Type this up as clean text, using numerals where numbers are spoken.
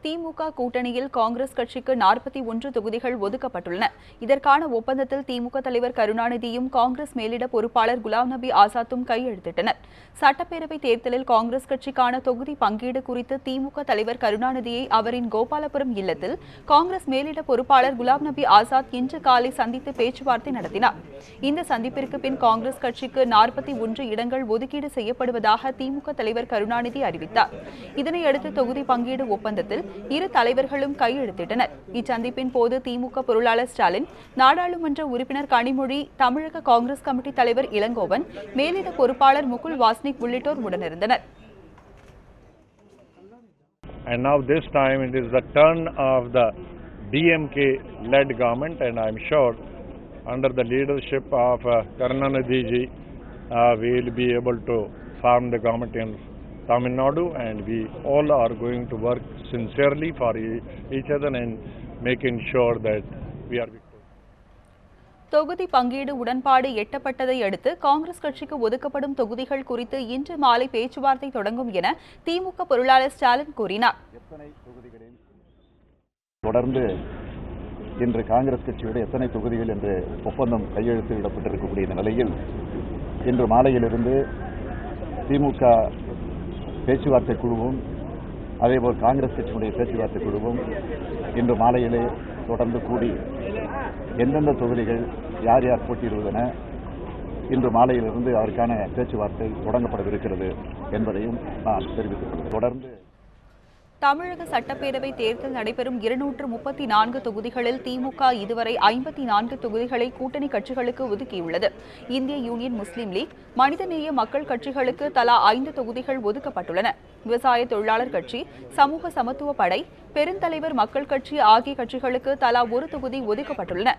திமுக கூட்டணியில் காங்கிரஸ் கட்சிக்கு 41 தொகுதிகள் ஒதுக்கப்பட்டுள்ளன. இதற்கான ஒப்பந்தத்தில் திமுக தலைவர் கருணாநிதியும் காங்கிரஸ் மேலிட பொறுப்பாளர் குலாம் நபி ஆசாத்தும் கையெழுத்திட்டனர். சட்டப்பேரவைத் தேர்தலில் காங்கிரஸ் கட்சிக்கான தொகுதி பங்கீடு குறித்து திமுக தலைவர் கருணாநிதியை அவரின் கோபாலபுரம் இல்லத்தில் காங்கிரஸ் மேலிட பொறுப்பாளர் குலாம் நபி ஆசாத் இன்று காலை சந்தித்து பேச்சுவார்த்தை நடத்தினார். இந்த சந்திப்பிற்கு பின் காங்கிரஸ் கட்சிக்கு 41 இடங்கள் ஒதுக்கீடு செய்யப்படுவதாக திமுக தலைவர் கருணாநிதி அறிவித்தார். இதனையடுத்து தொகுதி பங்கீடு ஒப்பந்தத்தில் இரு தலைவர்களும் கையெழுத்திட்டனர். இச்சந்திப்பின் போது திமுக பொருளாளர் ஸ்டாலின், நாடாளுமன்ற உறுப்பினர் கனிமொழி, தமிழக காங்கிரஸ் கமிட்டி தலைவர் இளங்கோவன், மேலிட பொறுப்பாளர் முகுல் வாஸ்னிக் உள்ளிட்டோர் உடனிருந்தனர். And now this time it is the turn of the DMK-led government, and I am sure under the leadership of Karunanidhi ji, we will be able to form the government in Tamil Nadu, and we all are going to work sincerely for each other and making sure that we are victorious. தொகுதி பங்கீடு உடன்பாடு எட்டப்பட்டதை அடுத்து காங்கிரஸ் கட்சிக்கு ஒதுக்கப்படும் தொகுதிகள் குறித்து இன்று மாலை பேச்சுவார்த்தை தொடங்கும் என திமுக பொருளாளர் ஸ்டாலின் கூறினார். தொடர்ந்து இன்று காங்கிரஸ் கட்சியோட எத்தனை தொகுதிகள் என்று ஒப்பந்தம் கையெழுத்திடப்பட்டிருக்கக்கூடிய நிலையில் இன்று மாலையிலிருந்து திமுக பேச்சுவார்த்தை குழுவும் அதேபோல் காங்கிரஸ் கட்சியினுடைய பேச்சுவார்த்தை குழுவும் இன்று மாலையிலே தொடர்ந்து கூடி எந்தெந்த தொகுதிகள் யார் யார் போட்டியிடுவதென இன்று மாலையிலிருந்து அதற்கான பேச்சுவார்த்தை தொடங்கப்படவிருக்கிறது என்பதையும் நான் தெரிவித்துக் கொள்கிறேன். தொடர்ந்து தமிழக சட்டப்பேரவை தேர்தல் நடைபெறும் 234 தொகுதிகளில் திமுக இதுவரை 54 தொகுதிகளை கூட்டணி கட்சிகளுக்கு ஒதுக்கியுள்ளது. இந்திய யூனியன் முஸ்லீம் லீக், மனிதநேய மக்கள் கட்சிகளுக்கு தலா 5 தொகுதிகள் ஒதுக்கப்பட்டுள்ளன. விவசாய தொழிலாளர் கட்சி, சமூக சமத்துவ படை, பெருந்தலைவர் மக்கள் கட்சி ஆகிய கட்சிகளுக்கு தலா 1 தொகுதி ஒதுக்கப்பட்டுள்ளன.